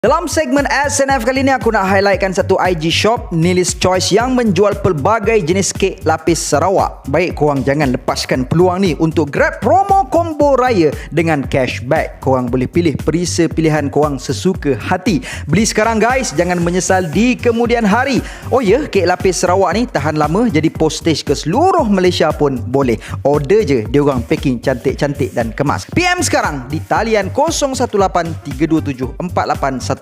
Dalam segmen SNF kali ini aku nak highlightkan satu IG shop Nilis Choice yang menjual pelbagai jenis kek lapis Sarawak. Baik, korang jangan lepaskan peluang ni untuk grab promo combo raya dengan cashback. Korang boleh pilih perisa pilihan korang sesuka hati. Beli sekarang guys, jangan menyesal di kemudian hari. Oh ya, kek lapis Sarawak ni tahan lama, jadi postage ke seluruh Malaysia pun boleh. Order je, dia orang packing cantik-cantik dan kemas. PM sekarang di talian 018-327-4818.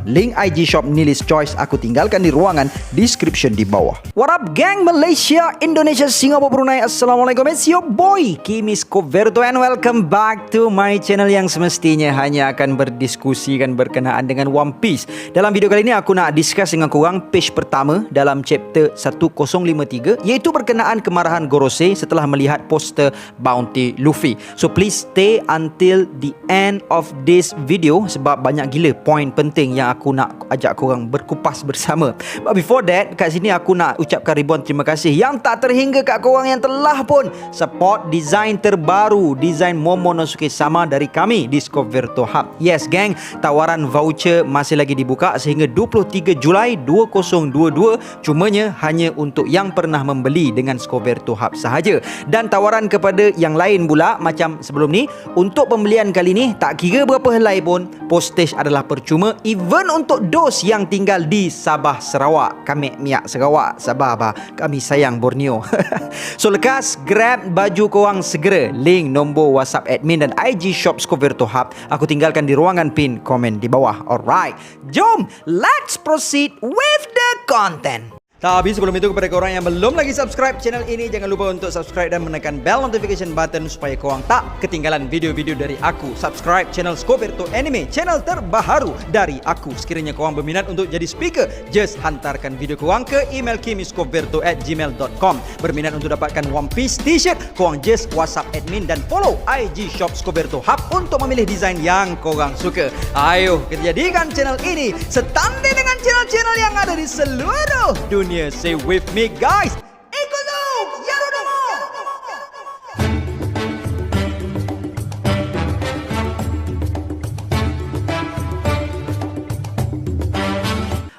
Link IG shop Nilis Choice aku tinggalkan di ruangan description di bawah. What up gang Malaysia, Indonesia, Singapura, Brunei. Assalamualaikum, it's your boy Kimi Skoverto and welcome back to my channel yang semestinya hanya akan berdiskusikan berkenaan dengan One Piece. Dalam video kali ini aku nak discuss dengan korang page pertama dalam chapter 1053, iaitu berkenaan kemarahan Gorosei setelah melihat poster Bounty Luffy. So please stay until the end of this video sebab banyak gila point penting yang aku nak ajak korang berkupas bersama. But before that, kat sini aku nak ucapkan ribuan terima kasih yang tak terhingga kat korang yang telah pun support design terbaru, design Momonosuke Sama dari kami di Skoverto Hub. Yes gang, tawaran voucher masih lagi dibuka sehingga 23 Julai 2022, cumanya hanya untuk yang pernah membeli dengan Skoverto Hub sahaja. Dan tawaran kepada yang lain pula macam sebelum ni, untuk pembelian kali ni tak kira berapa helai pun postage adalah percuma, even untuk dos yang tinggal di Sabah Sarawak. Kami miak Sarawak, Sabah bah. Kami sayang Borneo. So lekas grab baju korang segera. Link nombor WhatsApp admin dan IG shop Skoverto Hub aku tinggalkan di ruangan pin komen di bawah. Alright, jom let's proceed with the content. Tapi sebelum itu, kepada korang yang belum lagi subscribe channel ini, jangan lupa untuk subscribe dan menekan bell notification button supaya korang tak ketinggalan video-video dari aku. Subscribe channel Skoverto Anime, channel terbaru dari aku. Sekiranya korang berminat untuk jadi speaker, just hantarkan video korang ke email kimiskoverto@gmail.com. Berminat untuk dapatkan One Piece t-shirt, korang just WhatsApp admin dan follow IG shop Skoverto Hub untuk memilih desain yang korang suka. Ayo kita jadikan channel ini setanding dengan channel-channel yang ada di seluruh dunia. Say with me guys, Ikuluk Yarudomo.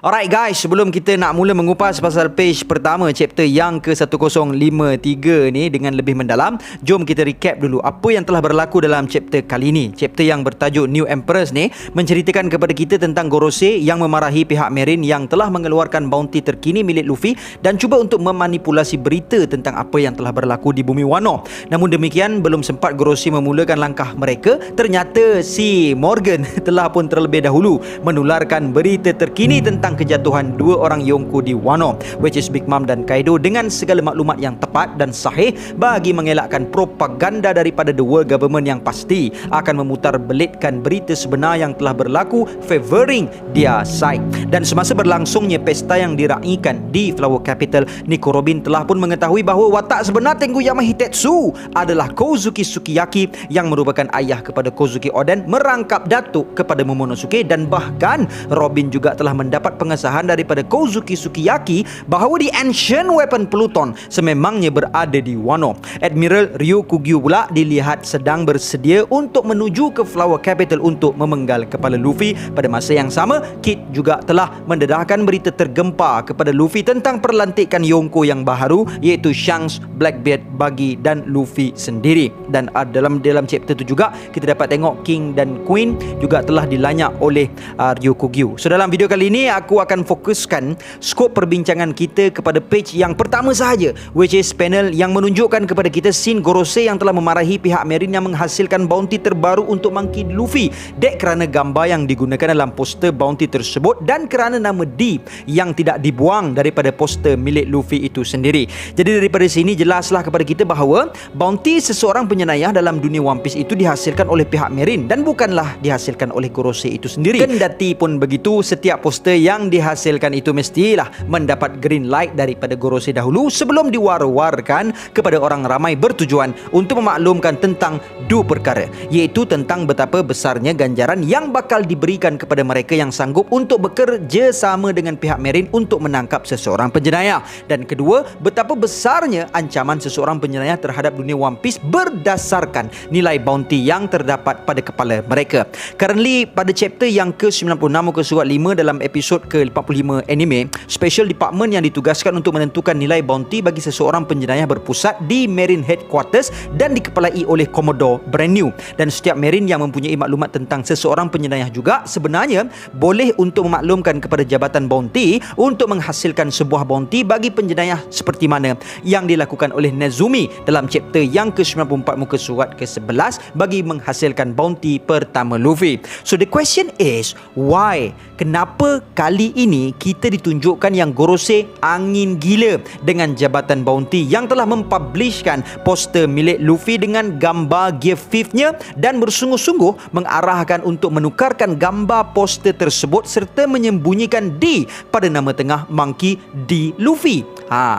Alright guys, sebelum kita nak mula mengupas pasal page pertama chapter yang ke-1053 ni dengan lebih mendalam, jom kita recap dulu apa yang telah berlaku dalam chapter kali ni. Chapter yang bertajuk New Empress ni menceritakan kepada kita tentang Gorosei yang memarahi pihak Marine yang telah mengeluarkan bounty terkini milik Luffy dan cuba untuk memanipulasi berita tentang apa yang telah berlaku di bumi Wano. Namun demikian, belum sempat Gorosei memulakan langkah mereka, ternyata si Morgan telah pun terlebih dahulu menularkan berita terkini tentang kejatuhan dua orang Yonko di Wano, which is Big Mom dan Kaido, dengan segala maklumat yang tepat dan sahih bagi mengelakkan propaganda daripada the world government yang pasti akan memutar belitkan berita sebenar yang telah berlaku favoring their side. Dan semasa berlangsungnya pesta yang diraikan di Flower Capital, Nico Robin telah pun mengetahui bahawa watak sebenar Tengu-Yama Hitetsu adalah Kozuki Sukiyaki yang merupakan ayah kepada Kozuki Oden, merangkap datuk kepada Momonosuke, dan bahkan Robin juga telah mendapat pengesahan daripada Kozuki Sukiyaki bahawa the ancient weapon Pluton sememangnya berada di Wano. Admiral Ryukugyu pula dilihat sedang bersedia untuk menuju ke Flower Capital untuk memenggal kepala Luffy. Pada masa yang sama, Kid juga telah mendedahkan berita tergempar kepada Luffy tentang perlantikan Yonko yang baru, iaitu Shanks, Blackbeard, Buggy dan Luffy sendiri. Dan dalam chapter tu juga kita dapat tengok King dan Queen juga telah dilanyak oleh Ryukugyu. So dalam video kali ini aku akan fokuskan skop perbincangan kita kepada page yang pertama sahaja, which is panel yang menunjukkan kepada kita scene Gorosei yang telah memarahi pihak Marine yang menghasilkan bounty terbaru untuk Monkey Luffy. Dek kerana gambar yang digunakan dalam poster bounty tersebut dan kerana nama D yang tidak dibuang daripada poster milik Luffy itu sendiri. Jadi daripada sini jelaslah kepada kita bahawa bounty seseorang penyenayah dalam dunia One Piece itu dihasilkan oleh pihak Marine dan bukanlah dihasilkan oleh Gorosei itu sendiri. Kendati pun begitu, setiap poster yang yang dihasilkan itu mestilah mendapat green light daripada Gorosei dahulu sebelum diwar-warkan kepada orang ramai bertujuan untuk memaklumkan tentang dua perkara, iaitu tentang betapa besarnya ganjaran yang bakal diberikan kepada mereka yang sanggup untuk bekerja sama dengan pihak Marine untuk menangkap seseorang penjenayah, dan kedua, betapa besarnya ancaman seseorang penjenayah terhadap dunia One Piece berdasarkan nilai bounty yang terdapat pada kepala mereka. Currently pada chapter yang ke-96 muka surat 5 dalam episod ke-45 anime, Special Department yang ditugaskan untuk menentukan nilai bounty bagi seseorang penjenayah berpusat di Marine Headquarters dan dikepalai oleh Commodore Brand New, dan setiap Marine yang mempunyai maklumat tentang seseorang penjenayah juga sebenarnya boleh untuk memaklumkan kepada Jabatan Bounty untuk menghasilkan sebuah bounty bagi penjenayah seperti mana yang dilakukan oleh Nezumi dalam chapter yang ke-94 muka surat ke-11 bagi menghasilkan bounty pertama Luffy. So the question is, why? Kenapa kali ini kita ditunjukkan yang Gorosei angin gila dengan Jabatan Bounty yang telah mempublishkan poster milik Luffy dengan gambar Gear 5-nya dan bersungguh-sungguh mengarahkan untuk menukarkan gambar poster tersebut serta menyembunyikan D pada nama tengah Monkey D. Luffy.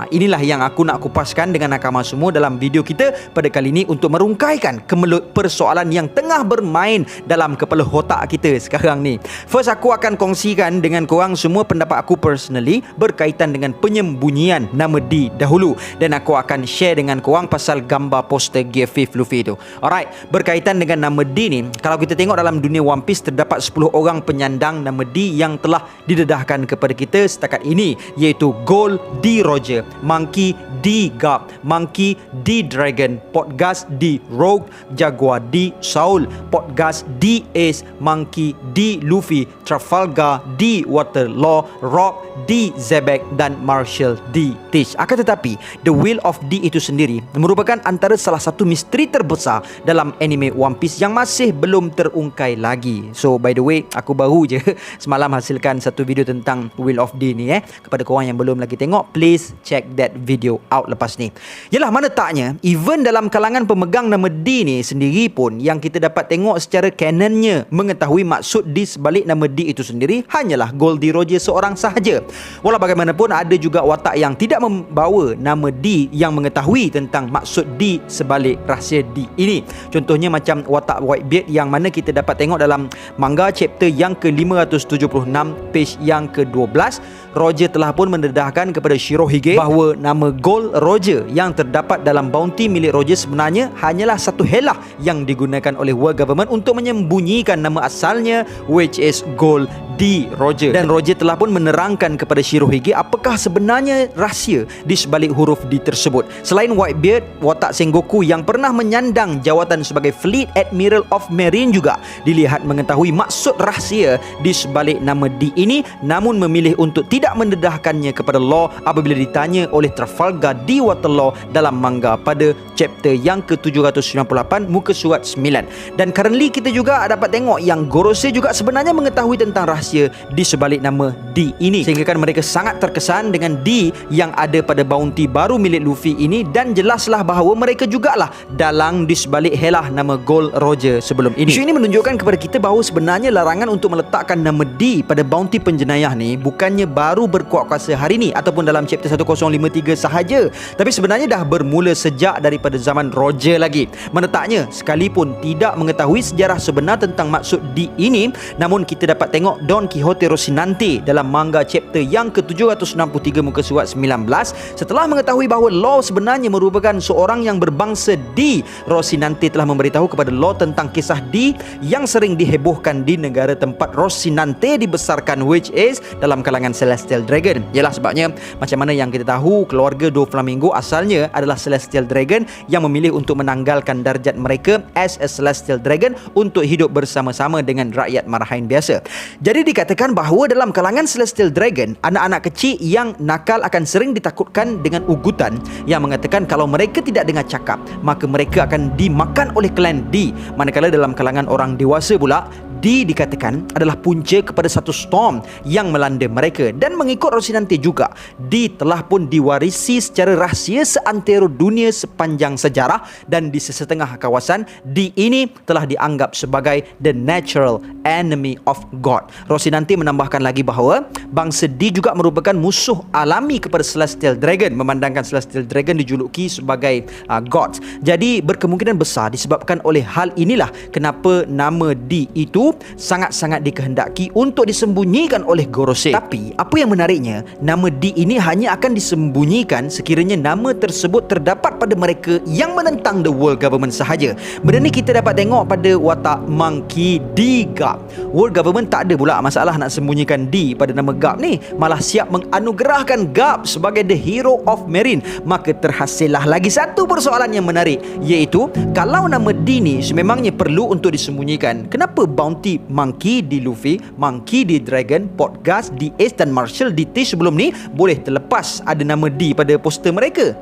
Inilah yang aku nak kupaskan dengan nakama semua dalam video kita pada kali ini untuk merungkaikan kemelut persoalan yang tengah bermain dalam kepala otak kita sekarang ni. First, aku akan kongsikan dengan korang semua pendapat aku personally berkaitan dengan penyembunyian nama D dahulu, dan aku akan share dengan korang pasal gambar poster Gear 5 Luffy tu. Alright, berkaitan dengan nama D ni, kalau kita tengok dalam dunia One Piece terdapat 10 orang penyandang nama D yang telah didedahkan kepada kita setakat ini, iaitu Gold D. Roger, Monkey D. Garp, Monkey D. Dragon, Potgas D. Rogue, Jaguar D. Saul, Potgas D. Ace, Monkey D. Luffy, Trafalgar D. Waterloo, Rock D. Zebek dan Marshall D. Tish. Akan tetapi, The Will of D itu sendiri merupakan antara salah satu misteri terbesar dalam anime One Piece yang masih belum terungkai lagi. So by the way, aku baru je semalam hasilkan satu video tentang Will of D ni kepada korang yang belum lagi tengok, please check that video out lepas ni. Yalah, mana taknya even dalam kalangan pemegang nama D ni sendiri pun yang kita dapat tengok secara canonnya mengetahui maksud di sebalik nama D itu sendiri hanyalah Goldie Roger seorang sahaja. Walau bagaimanapun, ada juga watak yang tidak membawa nama D yang mengetahui tentang maksud D sebalik rahsia D ini. Contohnya macam watak Whitebeard yang mana kita dapat tengok dalam manga chapter yang ke-576 page yang ke-12. Roger telah pun mendedahkan kepada Shirohige bahawa nama Gold Roger yang terdapat dalam bounty milik Roger sebenarnya hanyalah satu helah yang digunakan oleh World Government untuk menyembunyikan nama asalnya, which is Gold D. Roger. Dan Roger telah pun menerangkan kepada Shirohige apakah sebenarnya rahsia di sebalik huruf D tersebut. Selain Whitebeard, watak Sengoku yang pernah menyandang jawatan sebagai Fleet Admiral of Marine juga dilihat mengetahui maksud rahsia di sebalik nama D ini, namun memilih untuk tidak mendedahkannya kepada Law apabila ditanya oleh Trafalgar di Waterloo dalam manga pada chapter yang ke-798 muka surat 9. Dan currently kita juga dapat tengok yang Gorosei juga sebenarnya mengetahui tentang rahsia di sebalik nama D ini, sehingga kan mereka sangat terkesan dengan D yang ada pada bounty baru milik Luffy ini, dan jelaslah bahawa mereka jugalah dalang di sebalik helah nama Gold Roger sebelum ini. Isu ini menunjukkan kepada kita bahawa sebenarnya larangan untuk meletakkan nama D pada bounty penjenayah ni bukannya baru berkuat kuasa hari ini ataupun dalam chapter 1053 sahaja, tapi sebenarnya dah bermula sejak daripada zaman Roger lagi. Menetaknya sekalipun tidak mengetahui sejarah sebenar tentang maksud D ini, namun kita dapat tengok Don Quixote Rocinante dalam manga chapter yang ke-763 muka surat 19 setelah mengetahui bahawa Law sebenarnya merupakan seorang yang berbangsa D. Rocinante telah memberitahu kepada Law tentang kisah D yang sering dihebohkan di negara tempat Rocinante dibesarkan, which is dalam kalangan Celestial Dragon. Yalah, sebabnya macam mana yang kita tahu keluarga Doflamingo asalnya adalah Celestial Dragon yang memilih untuk menanggalkan darjat mereka as a Celestial Dragon untuk hidup bersama-sama dengan rakyat marahin biasa. Jadi dikatakan bahawa dalam kalangan Celestial Dragon, anak-anak kecil yang nakal akan sering ditakutkan dengan ugutan yang mengatakan kalau mereka tidak dengar cakap, maka mereka akan dimakan oleh klan D. Manakala dalam kalangan orang dewasa pula, D dikatakan adalah punca kepada satu storm yang melanda mereka, dan mengikut Rocinante juga, D telah pun diwarisi secara rahsia seantero dunia sepanjang sejarah, dan di sesetengah kawasan D ini telah dianggap sebagai the natural enemy of God. Rocinante menambahkan lagi bahawa bangsa D juga merupakan musuh alami kepada Celestial Dragon, memandangkan Celestial Dragon dijuluki sebagai gods. Jadi berkemungkinan besar disebabkan oleh hal inilah kenapa nama D itu sangat-sangat dikehendaki untuk disembunyikan oleh Gorosei. Tapi apa yang menariknya, nama D ini hanya akan disembunyikan sekiranya nama tersebut terdapat pada mereka yang menentang the world government sahaja. Benda ni kita dapat tengok pada watak Monkey D. Garp. World government tak ada pula masalah nak sembunyikan D pada nama Garp ni, malah siap menganugerahkan Garp sebagai the hero of Marine. Maka terhasillah lagi satu persoalan yang menarik, iaitu kalau nama D ni sememangnya perlu untuk disembunyikan, kenapa bounty Monkey D. Luffy, Monkey D. Dragon, Portgas D. Ace dan Marshall D. Tish sebelum ni boleh terlepas ada nama D pada poster mereka?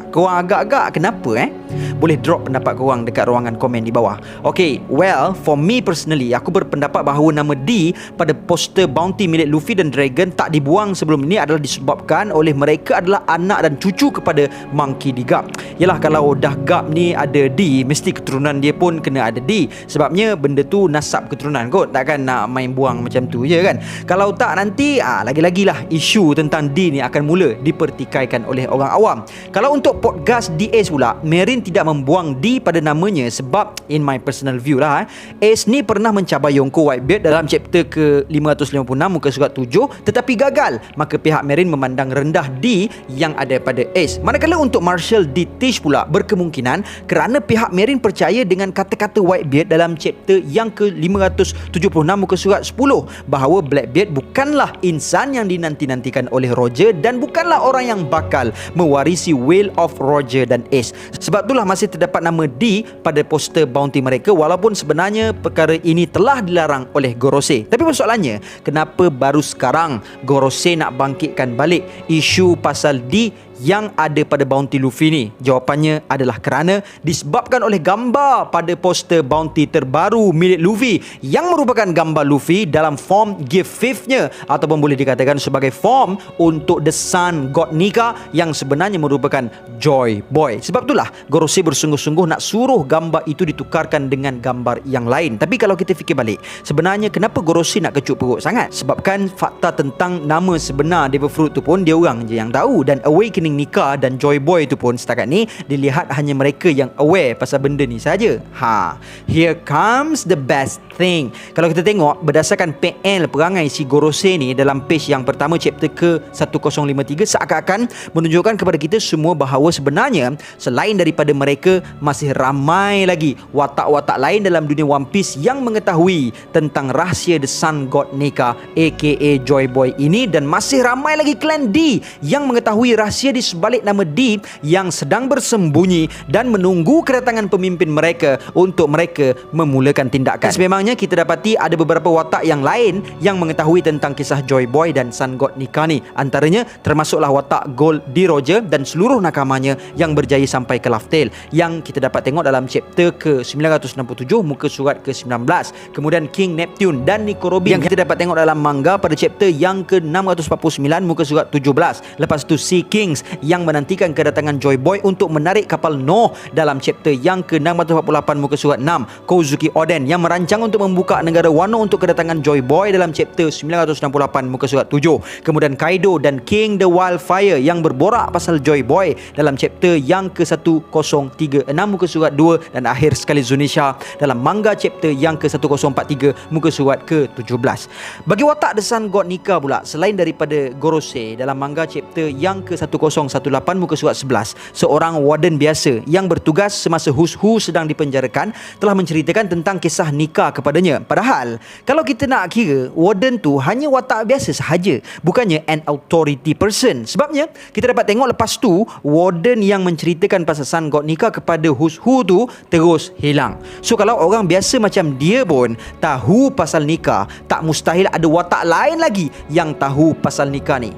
Korang agak-agak kenapa Boleh drop pendapat korang dekat ruangan komen di bawah. Okay, well, for me personally, aku berpendapat bahawa nama D pada poster bounty milik Luffy dan Dragon tak dibuang sebelum ini adalah disebabkan oleh mereka adalah anak dan cucu kepada Monkey D. Garp. Yalah, kalau dah Garp ni ada D, mesti keturunan dia pun kena ada D. Sebabnya benda tu nasab keturunan kot, takkan nak main buang macam tu je kan. Kalau tak nanti lagi-lagilah isu tentang D ni akan mula dipertikaikan oleh orang awam. Kalau untuk Portgas D. Ace pula, Marine tidak membuang D pada namanya sebab in my personal view lah, Ace ni pernah mencabar Yonko Whitebeard dalam chapter ke-556 muka surat 7 tetapi gagal. Maka pihak Marine memandang rendah D yang ada pada Ace. Manakala untuk Marshall D. Tish pula, berkemungkinan kerana pihak Marine percaya dengan kata-kata Whitebeard dalam chapter yang ke-576 muka surat 10 bahawa Blackbeard bukanlah insan yang dinanti-nantikan oleh Roger dan bukanlah orang yang bakal mewarisi will of Roger dan Ace. Sebab itulah masih terdapat nama D pada poster bounty mereka, walaupun sebenarnya perkara ini telah dilarang oleh Gorosei. Tapi persoalannya, kenapa baru sekarang Gorosei nak bangkitkan balik isu pasal D yang ada pada bounty Luffy ni? Jawapannya adalah kerana disebabkan oleh gambar pada poster bounty terbaru milik Luffy yang merupakan gambar Luffy dalam form gift fifth-nya, ataupun boleh dikatakan sebagai form untuk the Sun God Nika yang sebenarnya merupakan Joy Boy. Sebab itulah Gorosei bersungguh-sungguh nak suruh gambar itu ditukarkan dengan gambar yang lain. Tapi kalau kita fikir balik, sebenarnya kenapa Gorosei nak kecut perut sangat? Sebabkan fakta tentang nama sebenar Devil Fruit tu pun dia orang je yang tahu, dan Awakening Nika dan Joy Boy tu pun setakat ni dilihat hanya mereka yang aware pasal benda ni saja. Here comes the best thing. Kalau kita tengok berdasarkan PL perangai si Gorosei ni dalam page yang pertama chapter ke-1053, seakan-akan menunjukkan kepada kita semua bahawa sebenarnya selain daripada mereka, masih ramai lagi watak-watak lain dalam dunia One Piece yang mengetahui tentang rahsia The Sun God Nika aka Joy Boy ini, dan masih ramai lagi klan D yang mengetahui rahsia di sebalik nama D yang sedang bersembunyi dan menunggu kedatangan pemimpin mereka untuk mereka memulakan tindakan. Sememangnya kita dapati ada beberapa watak yang lain yang mengetahui tentang kisah Joy Boy dan Sun God Nika ni. Antaranya termasuklah watak Gold D. Roger dan seluruh nakamanya yang berjaya sampai ke Laugh Tale yang kita dapat tengok dalam chapter ke-967 muka surat ke-19. Kemudian King Neptune dan Nico Robin yang kita dapat tengok dalam manga pada chapter yang ke-649 muka surat 17. Lepas tu Sea Kings yang menantikan kedatangan Joy Boy untuk menarik kapal Noh dalam chapter yang ke-648 muka surat 6. Kozuki Oden yang merancang untuk membuka negara Wano untuk kedatangan Joy Boy dalam chapter 968 muka surat 7. Kemudian Kaido dan King the Wildfire yang berborak pasal Joy Boy dalam chapter yang ke-1036 muka surat 2, dan akhir sekali Zunisha dalam manga chapter yang ke-1043 muka surat ke-17. Bagi watak The Sun God Nika pula, selain daripada Gorosei dalam manga chapter yang ke-1018 muka surat 11, seorang warden biasa yang bertugas semasa Who sedang dipenjarakan telah menceritakan tentang kisah Nika kepadanya. Padahal kalau kita nak kira, warden tu hanya watak biasa sahaja, bukannya an authority person. Sebabnya kita dapat tengok lepas tu warden yang menceritakan pasal Sun God Nika kepada Who tu terus hilang. So kalau orang biasa macam dia pun tahu pasal Nika, tak mustahil ada watak lain lagi yang tahu pasal Nika ni.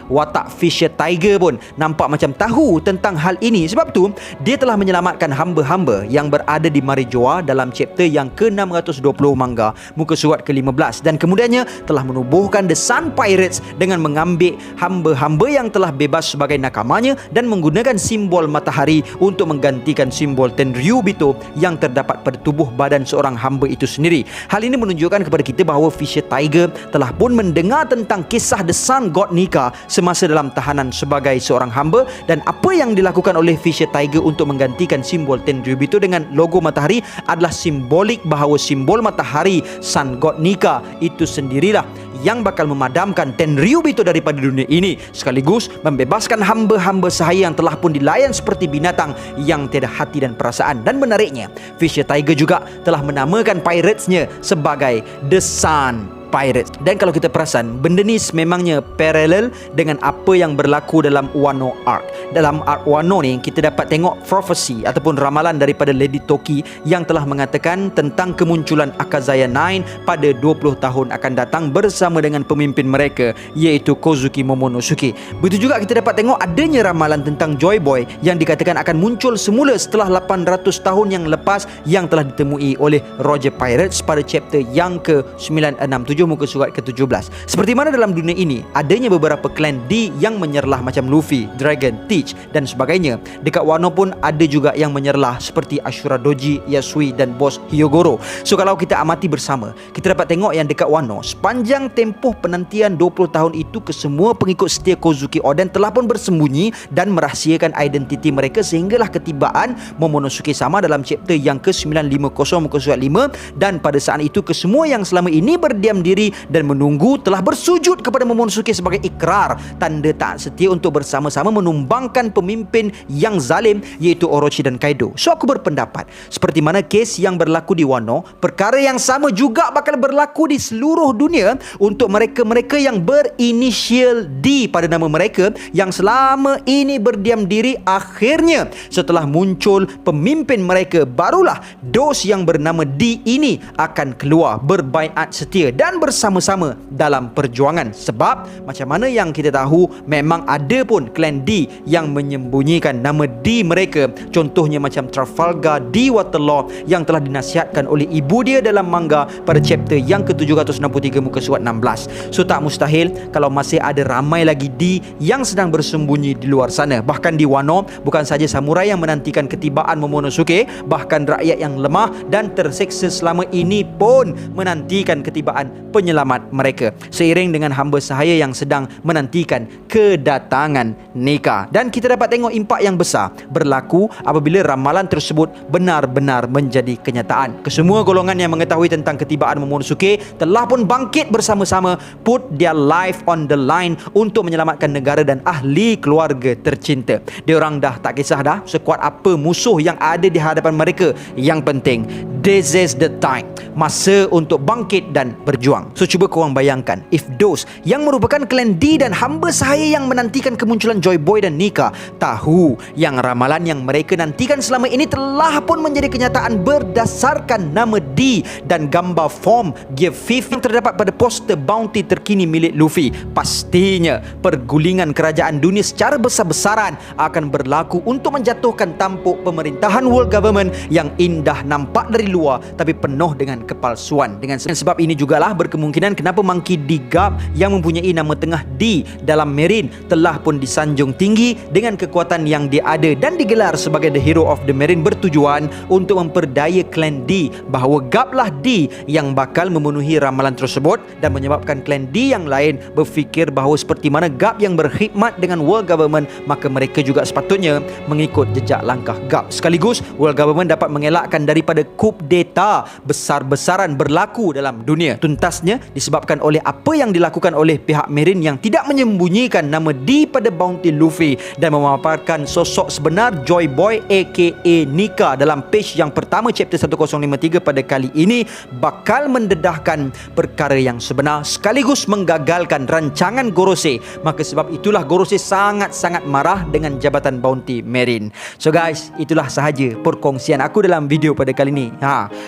Watak Fisher Tiger kita pun nampak macam tahu tentang hal ini. Sebab tu dia telah menyelamatkan hamba-hamba yang berada di Marijoa dalam chapter yang ke-620 manga muka surat ke-15, dan kemudiannya telah menubuhkan The Sun Pirates dengan mengambil hamba-hamba yang telah bebas sebagai nakamanya dan menggunakan simbol matahari untuk menggantikan simbol Tenryubito yang terdapat pada tubuh badan seorang hamba itu sendiri. Hal ini menunjukkan kepada kita bahawa Fisher Tiger telah pun mendengar tentang kisah The Sun God Nika semasa dalam tahanan sebagai seorang hamba, dan apa yang dilakukan oleh Fisher Tiger untuk menggantikan simbol Tenryubito dengan logo matahari adalah simbolik bahawa simbol matahari Sun God Nika itu sendirilah yang bakal memadamkan Tenryubito daripada dunia ini, sekaligus membebaskan hamba-hamba sahaya yang telah pun dilayan seperti binatang yang tiada hati dan perasaan. Dan menariknya, Fisher Tiger juga telah menamakan piratesnya sebagai The Sun Pirates. Dan kalau kita perasan, benda ni memangnya paralel dengan apa yang berlaku dalam Wano Arc. Dalam Arc Wano ni, kita dapat tengok prophecy ataupun ramalan daripada Lady Toki yang telah mengatakan tentang kemunculan Akazaya 9 pada 20 tahun akan datang bersama dengan pemimpin mereka, iaitu Kozuki Momonosuke. Begitu juga kita dapat tengok adanya ramalan tentang Joy Boy yang dikatakan akan muncul semula setelah 800 tahun yang lepas, yang telah ditemui oleh Roger Pirates pada chapter yang ke-967 muka surat ke-17. Seperti mana dalam dunia ini adanya beberapa klan D yang menyerlah macam Luffy, Dragon, Teach dan sebagainya. Dekat Wano pun ada juga yang menyerlah seperti Ashura Doji, Yasui dan bos Hyogoro. So kalau kita amati bersama, kita dapat tengok yang dekat Wano sepanjang tempoh penantian 20 tahun itu, kesemua pengikut setia Kozuki Oden telah pun bersembunyi dan merahsiakan identiti mereka sehinggalah ketibaan Momonosuke Sama dalam chapter yang ke-950 muka surat 5, dan pada saat itu kesemua yang selama ini berdiam diri dan menunggu telah bersujud kepada Momonosuke sebagai ikrar tanda taat setia untuk bersama-sama menumbangkan pemimpin yang zalim, iaitu Orochi dan Kaido. So aku berpendapat seperti mana kes yang berlaku di Wano, perkara yang sama juga bakal berlaku di seluruh dunia untuk mereka-mereka yang berinisial D pada nama mereka yang selama ini berdiam diri. Akhirnya setelah muncul pemimpin mereka, barulah dos yang bernama D ini akan keluar berbaiat setia dan bersama-sama dalam perjuangan. Sebab macam mana yang kita tahu, memang ada pun klan D yang menyembunyikan nama D mereka. Contohnya macam Trafalgar D Waterloo yang telah dinasihatkan oleh ibu dia dalam manga pada chapter yang ke-763 muka surat 16. So tak mustahil kalau masih ada ramai lagi D yang sedang bersembunyi di luar sana. Bahkan di Wano, bukan saja samurai yang menantikan ketibaan Momonosuke, bahkan rakyat yang lemah dan terseksa selama ini pun menantikan ketibaan penyelamat mereka, seiring dengan hamba sahaya yang sedang menantikan kedatangan Nika. Dan kita dapat tengok impak yang besar berlaku apabila ramalan tersebut benar-benar menjadi kenyataan. Kesemua golongan yang mengetahui tentang ketibaan Momonosuke telah pun bangkit bersama-sama, put their life on the line untuk menyelamatkan negara dan ahli keluarga tercinta. Diorang dah tak kisah dah sekuat apa musuh yang ada di hadapan mereka. Yang penting, this is the time, masa untuk bangkit dan berjuang. So cuba korang bayangkan, if those yang merupakan klan D dan hamba sahaya yang menantikan kemunculan Joy Boy dan Nika tahu yang ramalan yang mereka nantikan selama ini telah pun menjadi kenyataan berdasarkan nama D dan gambar form Gear 5 yang terdapat pada poster bounty terkini milik Luffy, pastinya pergulingan kerajaan dunia secara besar-besaran akan berlaku untuk menjatuhkan tampuk pemerintahan world government yang indah nampak dari luar tapi penuh dengan kepalsuan. Dengan sebab ini jugalah berkemungkinan kenapa Monkey D. Garp yang mempunyai nama tengah D dalam Marine telah pun disanjung tinggi dengan kekuatan yang dia ada dan digelar sebagai the hero of the Marine, bertujuan untuk memperdaya klan D bahawa Garp lah D yang bakal memenuhi ramalan tersebut dan menyebabkan klan D yang lain berfikir bahawa seperti mana Garp yang berkhidmat dengan world government, maka mereka juga sepatutnya mengikut jejak langkah Garp. Sekaligus world government dapat mengelakkan daripada coup d'etat besar-besaran berlaku dalam dunia. Tuntasnya disebabkan oleh apa yang dilakukan oleh pihak Marine yang tidak menyembunyikan nama D pada bounty Luffy dan memaparkan sosok sebenar Joy Boy aka Nika dalam page yang pertama chapter 1053 pada kali ini bakal mendedahkan perkara yang sebenar sekaligus menggagalkan rancangan Gorosei. Maka sebab itulah Gorosei sangat-sangat marah dengan jabatan bounty Marine. So guys, itulah sahaja perkongsian aku dalam video pada kali ini.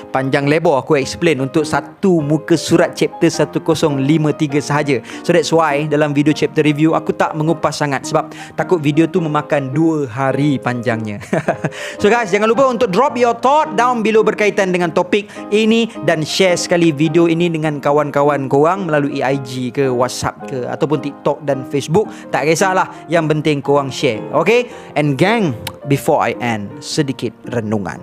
Panjang lebar aku explain untuk satu muka surat chapter 1053 sahaja. So that's why dalam video chapter review aku tak mengupas sangat sebab takut video tu memakan 2 hari panjangnya. So guys, jangan lupa untuk drop your thought down below berkaitan dengan topik ini dan share sekali video ini dengan kawan-kawan korang melalui IG ke WhatsApp ke ataupun TikTok dan Facebook. Tak kisahlah, yang penting korang share. Okay? And gang, before I end, sedikit renungan.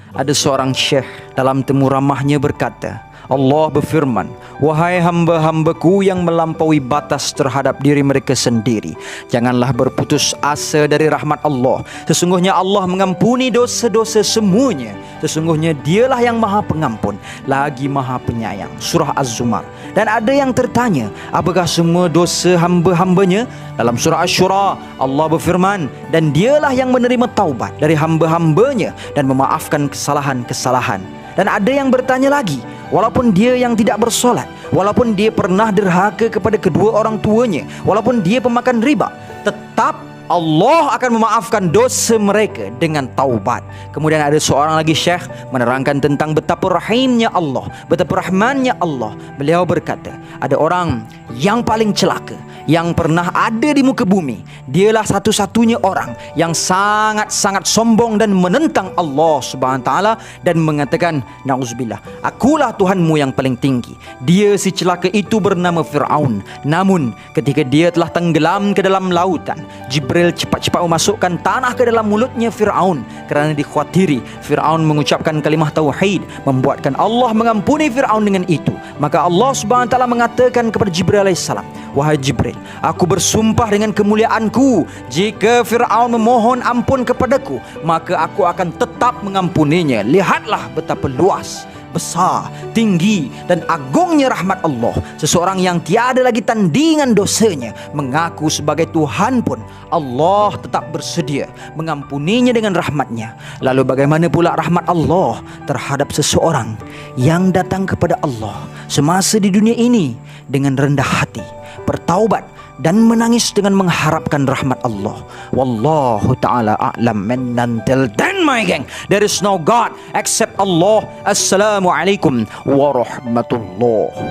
Ada seorang syekh dalam temu ramahnya berkata, Allah berfirman, wahai hamba-hambaku yang melampaui batas terhadap diri mereka sendiri, janganlah berputus asa dari rahmat Allah. Sesungguhnya Allah mengampuni dosa-dosa semuanya. Sesungguhnya dialah yang maha pengampun lagi maha penyayang. Surah Az-Zumar. Dan ada yang tertanya, apakah semua dosa hamba-hambanya? Dalam surah Asy-Syura, Allah berfirman, dan dialah yang menerima taubat dari hamba-hambanya dan memaafkan kesalahan-kesalahan. Dan ada yang bertanya lagi, walaupun dia yang tidak bersolat, walaupun dia pernah derhaka kepada kedua orang tuanya, walaupun dia pemakan riba, tetap Allah akan memaafkan dosa mereka dengan taubat. Kemudian ada seorang lagi syekh menerangkan tentang betapa rahimnya Allah, betapa rahmannya Allah. Beliau berkata, ada orang yang paling celaka yang pernah ada di muka bumi. Dialah satu-satunya orang yang sangat-sangat sombong dan menentang Allah Subhanahu taala dan mengatakan, nauzubillah, akulah Tuhanmu yang paling tinggi. Dia si celaka itu bernama Fir'aun. Namun ketika dia telah tenggelam ke dalam lautan, Jibril cepat-cepat memasukkan tanah ke dalam mulutnya Fir'aun kerana dikhawatiri Fir'aun mengucapkan kalimah tauhid, membuatkan Allah mengampuni Fir'aun dengan itu. Maka Allah Subhanahu taala mengatakan kepada Jibril alaihissalam, wahai Jibril, aku bersumpah dengan kemuliaanku, jika Fir'aun memohon ampun kepadaku, maka aku akan tetap mengampuninya. Lihatlah betapa luas, besar, tinggi dan agungnya rahmat Allah. Seseorang yang tiada lagi tandingan dosanya mengaku sebagai Tuhan pun Allah tetap bersedia mengampuninya dengan rahmatnya. Lalu bagaimana pula rahmat Allah terhadap seseorang yang datang kepada Allah semasa di dunia ini dengan rendah hati, bertaubat dan menangis dengan mengharapkan rahmat Allah. Wallahu ta'ala a'lam. And until then, my gang, there is no God except Allah. Assalamualaikum warahmatullahi